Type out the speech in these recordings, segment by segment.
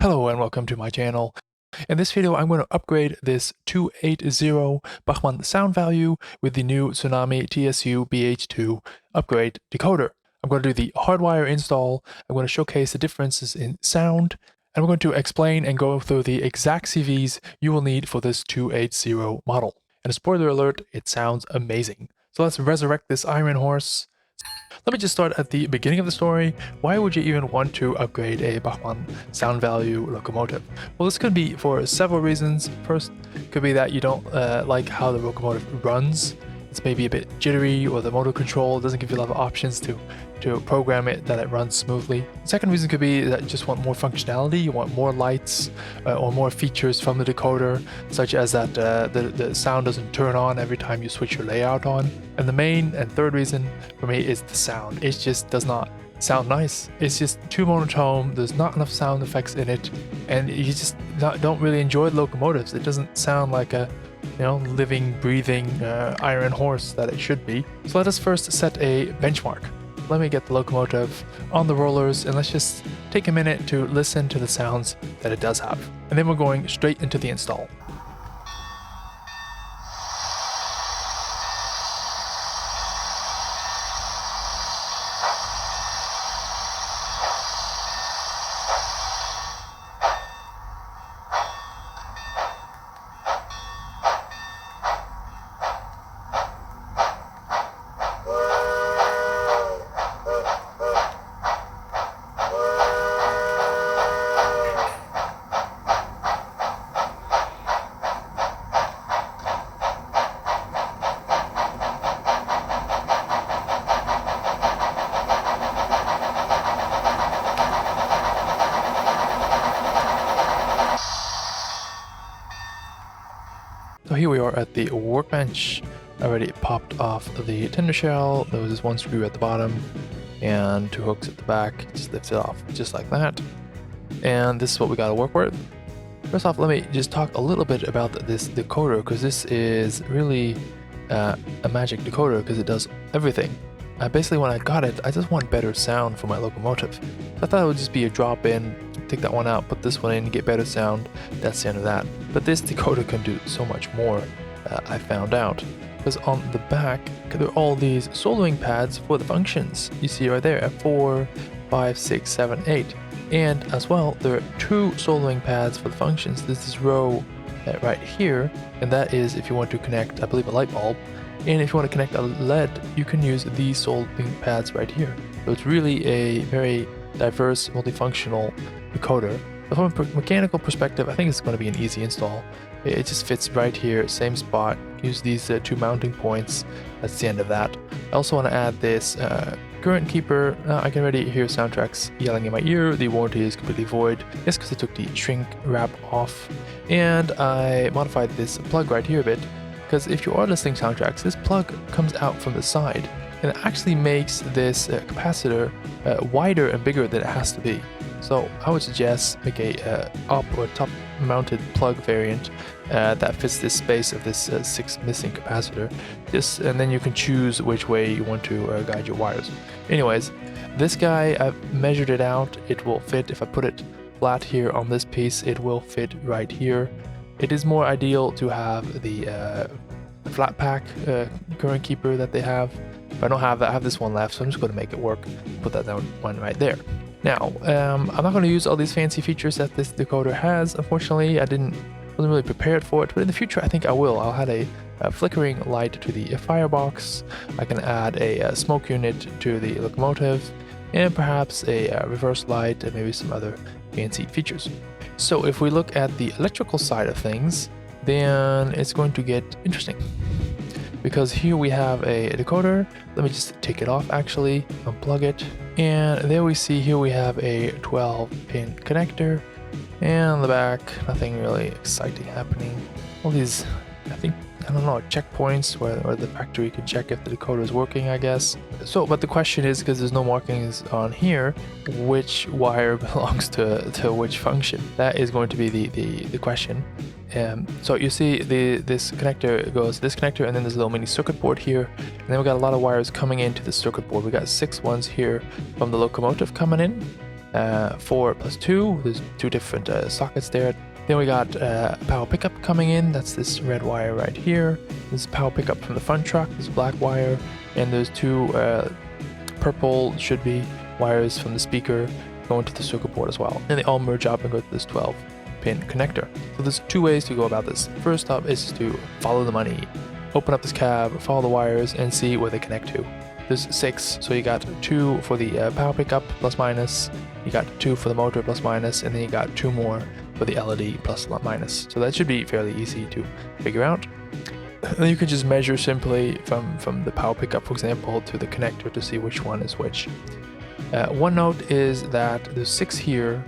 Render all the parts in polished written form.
Hello and welcome to my channel. In this video, I'm going to upgrade this 280 Bachmann Soundvalue with the new Tsunami2 BH2 upgrade decoder. I'm going to do the hardwire install, I'm going to showcase the differences in sound, and I'm going to explain and go through the exact CVs you will need for this 280 model. And a spoiler alert, it sounds amazing. So let's resurrect this iron horse. Let me just start at the beginning of the story. Why would you even want to upgrade a Bachmann Soundvalue locomotive? Well, this could be for several reasons. First, could be that you don't like how the locomotive runs. It's maybe a bit jittery, or the motor control doesn't give you a lot of options to program it that it runs smoothly. The second reason could be that you just want more functionality, you want more lights or more features from the decoder, such as that the sound doesn't turn on every time you switch your layout on. And the main and third reason for me is the sound. It just does not sound nice. It's just too monotone, there's not enough sound effects in it, and you just don't really enjoy the locomotives. It doesn't sound like a living, breathing iron horse that it should be. So let us first set a benchmark. Let me get the locomotive on the rollers and let's just take a minute to listen to the sounds that it does have. And then we're going straight into the install. So here we are at the workbench. I already popped off the tender shell. There was this one screw at the bottom and two hooks at the back. Just lift it off just like that. And this is what we got to work with. First off, let me just talk a little bit about this decoder, because this is really a magic decoder because it does everything. Basically, when I got it, I just want better sound for my locomotive. I thought it would just be a drop-in, take that one out, put this one in, get better sound. That's the end of that. But this decoder can do so much more, I found out. Because on the back, there are all these soloing pads for the functions. You see right there, F4, 5, 6, 7, 8. And as well, there are two soloing pads for the functions. This is row right here, and that is if you want to connect, I believe, a light bulb. And if you want to connect a LED, you can use these soloing pads right here. So it's really a very diverse, multifunctional decoder. But from a mechanical perspective, I think it's going to be an easy install. It just fits right here, same spot. Use these two mounting points. That's the end of that. I also want to add this current keeper. I can already hear Soundtraxx yelling in my ear. The warranty is completely void. It's because I took the shrink wrap off. And I modified this plug right here a bit, because if you are listening to Soundtraxx, this plug comes out from the side, and it actually makes this capacitor wider and bigger than it has to be. So I would suggest make a up or top mounted plug variant that fits this space of this 6 missing capacitor. And then you can choose which way you want to guide your wires. Anyways, this guy, I've measured it out. It will fit. If I put it flat here on this piece, it will fit right here. It is more ideal to have the flat pack current keeper that they have. If I don't have that, I have this one left, so I'm just going to make it work. Put that one right there. Now, I'm not going to use all these fancy features that this decoder has. Unfortunately, wasn't really prepared for it, but in the future, I think I will. I'll add a flickering light to the firebox. I can add a smoke unit to the locomotive, and perhaps a reverse light and maybe some other fancy features. So if we look at the electrical side of things, then it's going to get interesting. Because here we have a decoder. Let me just take it off actually, unplug it. And there we see here we have a 12-pin connector. And on the back, nothing really exciting happening. All these, I don't know, checkpoints where the factory can check if the decoder is working, I guess. So, but the question is, because there's no markings on here, which wire belongs to which function? That is going to be the question. So you see this connector goes this connector, and then there's a little mini circuit board here, and then we got a lot of wires coming into the circuit board. We got 6 ones here from the locomotive coming in, 4 plus 2. There's 2 different sockets there. Then we got power pickup coming in. That's this red wire right here. This is power pickup from the front truck. This black wire, and there's 2 purple should be wires from the speaker going to the circuit board as well. And they all merge up and go to this 12-pin connector. So there's 2 ways to go about this. First up is to follow the money. Open up this cab, follow the wires, and see where they connect to. There's 6, so you got 2 for the power pickup plus minus. You got 2 for the motor plus minus, and then you got 2 more for the LED plus minus. So that should be fairly easy to figure out. And you can just measure simply from the power pickup, for example, to the connector to see which one is which. One note is that there's 6 here,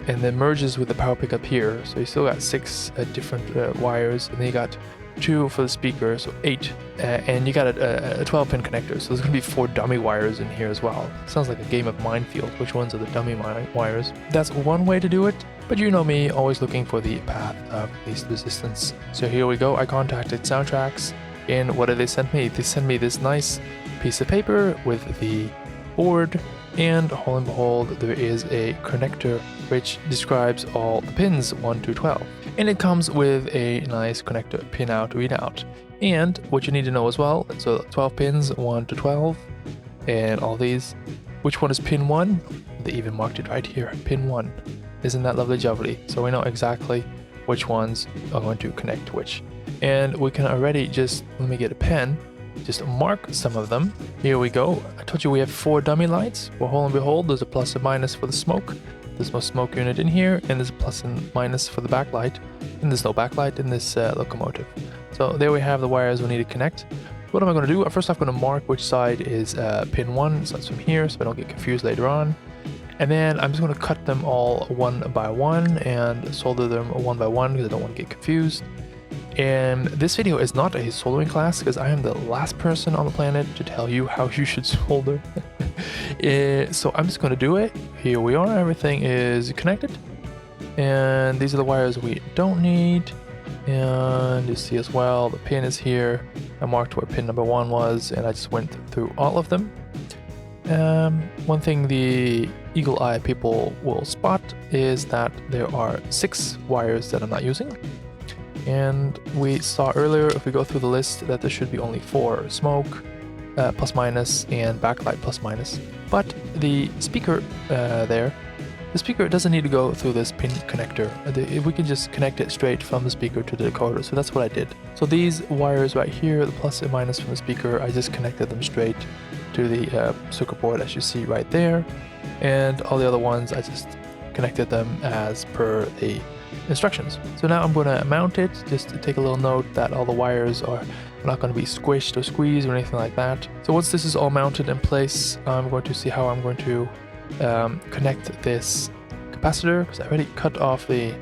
and then merges with the power pickup here. So you still got 6 different wires, and then you got 2 for the speaker, so 8, and you got a 12-pin connector, so there's going to be 4 dummy wires in here as well. Sounds like a game of minefield. Which ones are the dummy wires? That's one way to do it, but you know me, always looking for the path of least resistance. So here we go. I contacted Soundtraxx, and what did they send me? They sent me this nice piece of paper with the board, and lo and behold, there is a connector which describes all the pins 1 to 12. And it comes with a nice connector pin out, read out. And what you need to know as well, so 12 pins 1 to 12, and all these. Which one is pin 1? They even marked it right here, pin 1. Isn't that lovely jubbly? So we know exactly which ones are going to connect which. And we can already just, let me get a pen, just mark some of them. Here we go. I told you we have 4 dummy lights. Well, lo and behold, there's a plus and minus for the smoke. There's no smoke unit in here, and there's a plus and minus for the backlight, and there's no backlight in this locomotive. So there we have the wires we need to connect. What am I going to do? First I'm going to mark which side is pin 1, so that's from here, so I don't get confused later on. And then I'm just going to cut them all one by one and solder them one by one because I don't want to get confused. And this video is not a soldering class because I am the last person on the planet to tell you how you should solder. So I'm just going to do it. Here we are. Everything is connected. And these are the wires we don't need. And you see as well, the pin is here. I marked where pin number 1 was, and I just went through all of them. One thing the eagle eye people will spot is that there are 6 wires that I'm not using. And we saw earlier, if we go through the list, that there should be only 4: smoke, plus minus, and backlight plus minus. But the speaker the speaker doesn't need to go through this pin connector. We can just connect it straight from the speaker to the decoder. So that's what I did. So these wires right here, the plus and minus from the speaker, I just connected them straight to the circuit board, as you see right there. And all the other ones, I just connected them as per the instructions. So now I'm going to mount it. Just to take a little note that all the wires are not going to be squished or squeezed or anything like that. So once this is all mounted in place, I'm going to see how I'm going to connect this capacitor, because I already cut off the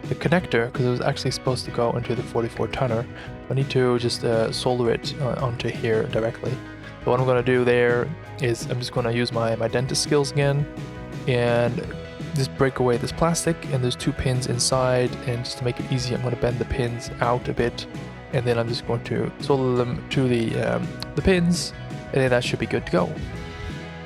connector because it was actually supposed to go into the 44 tonner. I need to just solder it onto here directly. So what I'm going to do there is I'm just going to use my dentist skills again and just break away this plastic, and there's 2 pins inside, and just to make it easy I'm going to bend the pins out a bit, and then I'm just going to solder them to the pins, and then that should be good to go.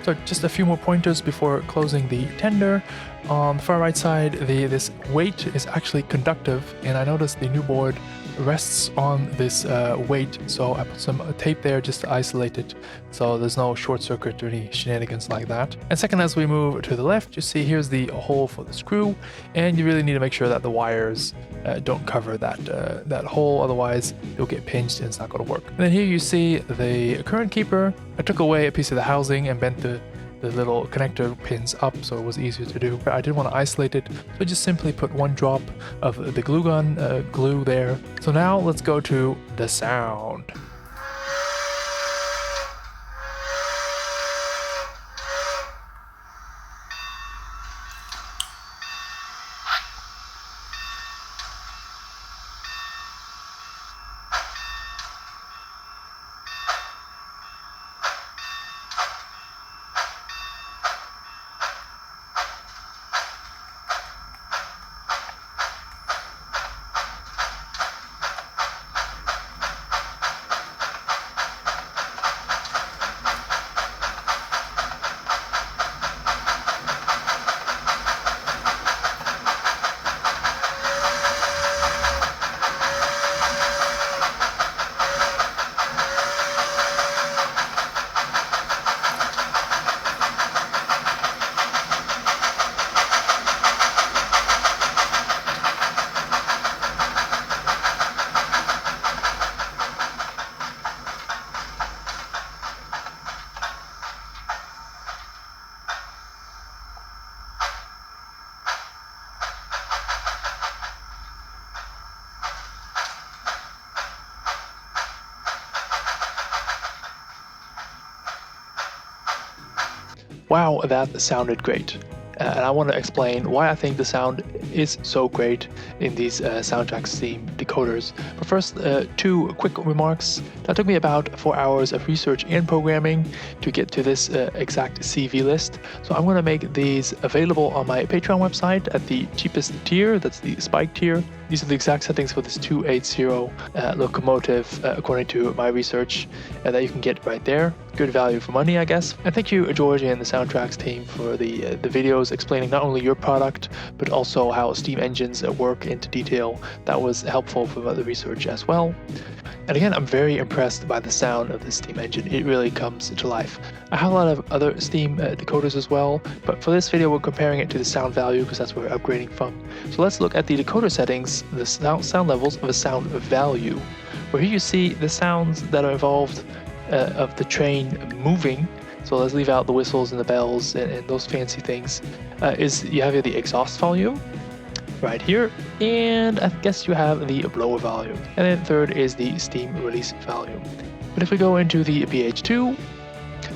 So just a few more pointers before closing the tender. On the far right side, this weight is actually conductive, and I noticed the new board rests on this weight, so I put some tape there just to isolate it so there's no short circuit or any shenanigans like that. And second, as we move to the left, you see here's the hole for the screw, and you really need to make sure that the wires don't cover that hole, otherwise you'll get pinched and it's not going to work. And then here you see the current keeper. I took away a piece of the housing and bent the little connector pins up so it was easier to do. I didn't want to isolate it, so I just simply put 1 drop of the glue gun glue there. So now let's go to the sound. wow, that sounded great. And I want to explain why I think the sound is so great in these Soundtraxx theme decoders. But first, two quick remarks. That took me about 4 hours of research and programming to get to this exact CV list. So I'm going to make these available on my Patreon website at the cheapest tier, that's the Spike tier. These are the exact settings for this 280 locomotive, according to my research, that you can get right there. Good value for money, I guess. And thank you, George and the Soundtraxx team, for the videos explaining not only your product, but also how steam engines work into detail. That was helpful for the research as well. And again, I'm very impressed by the sound of this steam engine. It really comes to life. I have a lot of other steam decoders as well, but for this video we're comparing it to the Soundvalue because that's where we're upgrading from. So let's look at the decoder settings, the sound levels of a Soundvalue, where here you see the sounds that are involved of the train moving. So let's leave out the whistles and the bells and those fancy things. You have here the exhaust volume right here, and I guess you have the blower volume, and then third is the steam release volume. But if we go into the BH2,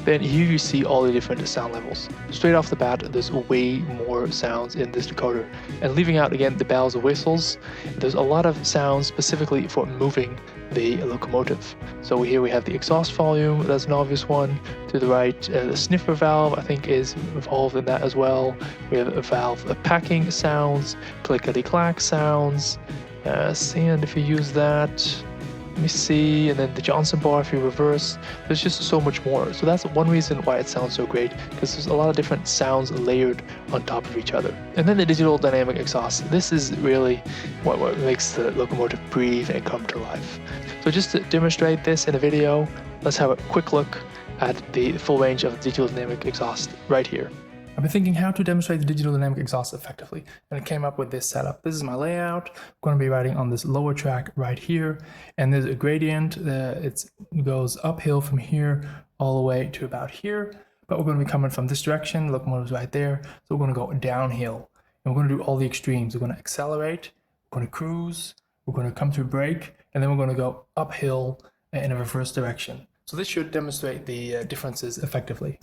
then here you see all the different sound levels. Straight off the bat, there's way more sounds in this decoder. And leaving out again the bells and whistles, there's a lot of sounds specifically for moving the locomotive. So here we have the exhaust volume, that's an obvious one. To the right, the sniffer valve I think is involved in that as well. We have a valve packing sounds, clickety-clack sounds, and if you use that, let me see, and then the Johnson bar if you reverse, there's just so much more. So that's one reason why it sounds so great, because there's a lot of different sounds layered on top of each other. And then the digital dynamic exhaust. This is really what makes the locomotive breathe and come to life. So just to demonstrate this in a video, let's have a quick look at the full range of the digital dynamic exhaust right here. I've been thinking how to demonstrate the digital dynamic exhaust effectively, and I came up with this setup. This is my layout. I'm going to be riding on this lower track right here, and there's a gradient. It goes uphill from here all the way to about here, but we're going to be coming from this direction. The locomotive's right there, so we're going to go downhill, and we're going to do all the extremes. We're going to accelerate, we're going to cruise, we're going to come to a brake, and then we're going to go uphill in a reverse direction. So this should demonstrate the differences effectively.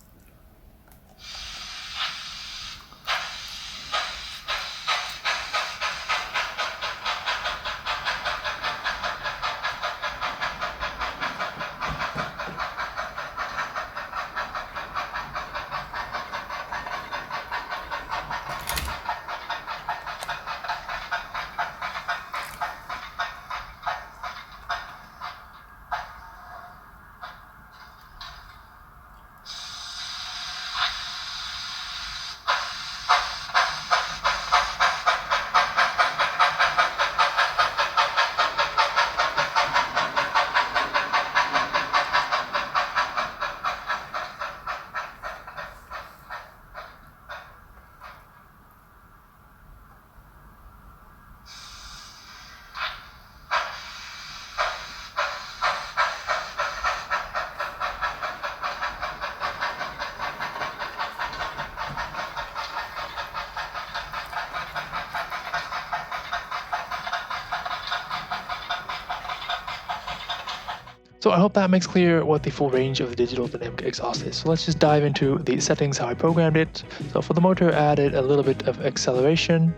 So I hope that makes clear what the full range of the digital dynamic exhaust is. So let's just dive into the settings, how I programmed it. So for the motor, I added a little bit of acceleration,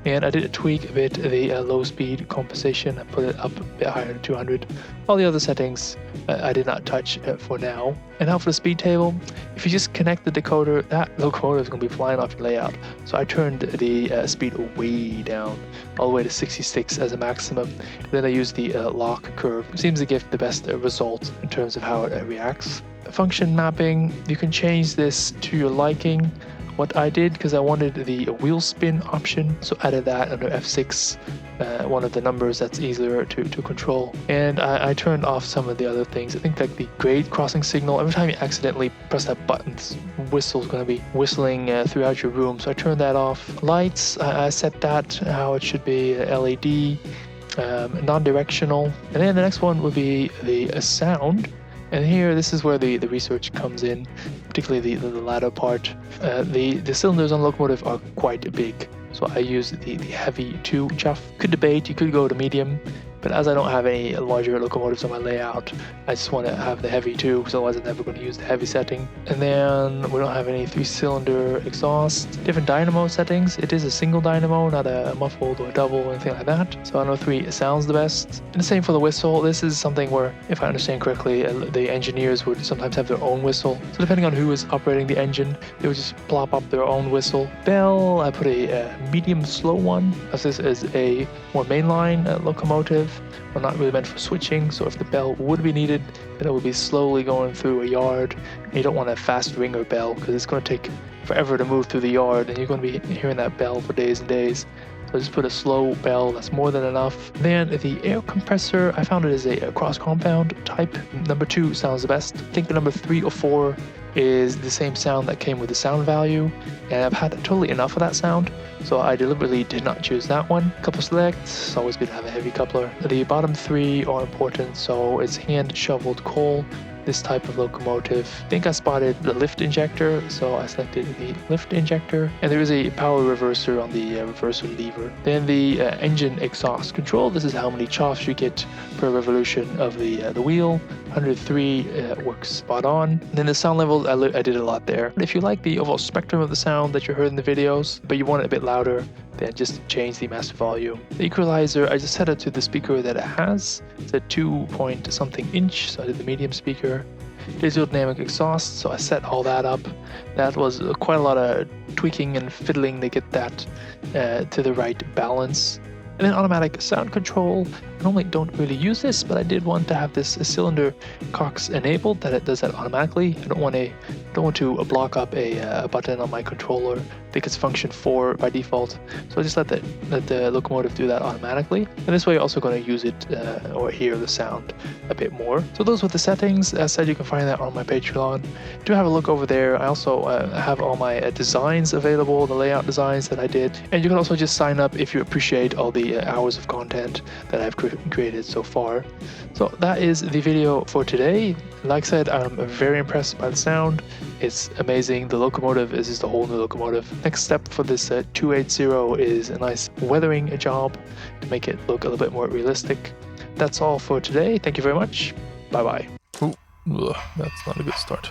and I did tweak a bit the low speed compensation. I put it up a bit higher to 200. All the other settings I did not touch for now. And now for the speed table, if you just connect the decoder, that locomotive is going to be flying off your layout. So I turned the speed way down, all the way to 66 as a maximum. And then I used the lock curve. It seems to give the best result in terms of how it reacts. Function mapping, you can change this to your liking. What I did, because I wanted the wheel spin option, so added that under F6, one of the numbers that's easier to control. And I turned off some of the other things. I think like the grade crossing signal, every time you accidentally press that button, this whistle's going to be whistling throughout your room, so I turned that off. Lights, I set that how it should be, LED, non-directional. And then the next one would be the sound. And here, this is where the research comes in, particularly the latter part. The cylinders on the locomotive are quite big, so I use the heavy 2 chuff. Could debate, you could go to medium, But as I don't have any larger locomotives on my layout, I just want to have the heavy too, because otherwise I'm never going to use the heavy setting. And then we don't have any 3-cylinder exhaust. Different dynamo settings. It is a single dynamo, not a muffled or a double or anything like that. So I know 3 sounds the best. And the same for the whistle. This is something where, if I understand correctly, the engineers would sometimes have their own whistle. So depending on who is operating the engine, they would just plop up their own whistle. Bell, I put a medium slow one, as this is a more mainline locomotive. Well, not really meant for switching, so if the bell would be needed, then it would be slowly going through a yard. And you don't want a fast ringer bell, because it's going to take forever to move through the yard, and you're going to be hearing that bell for days and days. So just put a slow bell, that's more than enough. Then the air compressor, I found it as a cross compound type. Number 2 sounds the best. I think the number 3 or 4 is the same sound that came with the Soundvalue, and I've had totally enough of that sound, so I deliberately did not choose that one. Couple select, it's always good to have a heavy coupler. The bottom 3 are important, so it's hand shoveled coal, this type of locomotive. I think I spotted the lift injector, so I selected the lift injector, and there is a power reverser on the reverser lever. Then the engine exhaust control, this is how many chops you get per revolution of the wheel. 103 works spot on. And then the sound levels, I did a lot there. If you like the overall spectrum of the sound that you heard in the videos, but you want it a bit louder, then just change the master volume. The equalizer, I just set it to the speaker that it has. It's a 2 something inch, so I did the medium speaker. Digital dynamic exhaust, so I set all that up. That was quite a lot of tweaking and fiddling to get that to the right balance. And then automatic sound control. I normally don't really use this, but I did want to have this cylinder cocks enabled, that it does that automatically. I don't want to block up a button on my controller. I think it's function 4 by default. So I just let the locomotive do that automatically. And this way you're also going to use it or hear the sound a bit more. So those were the settings. As I said, you can find that on my Patreon. Do have a look over there. I also have all my designs available, the layout designs that I did. And you can also just sign up if you appreciate all the hours of content that I've created so far. So that is the video for today. Like I said, I'm very impressed by the sound. It's amazing. The locomotive is just a whole new locomotive. Next step for this 280 is a nice weathering job to make it look a little bit more realistic. That's all for today. Thank you very much. Bye bye. Ooh, that's not a good start.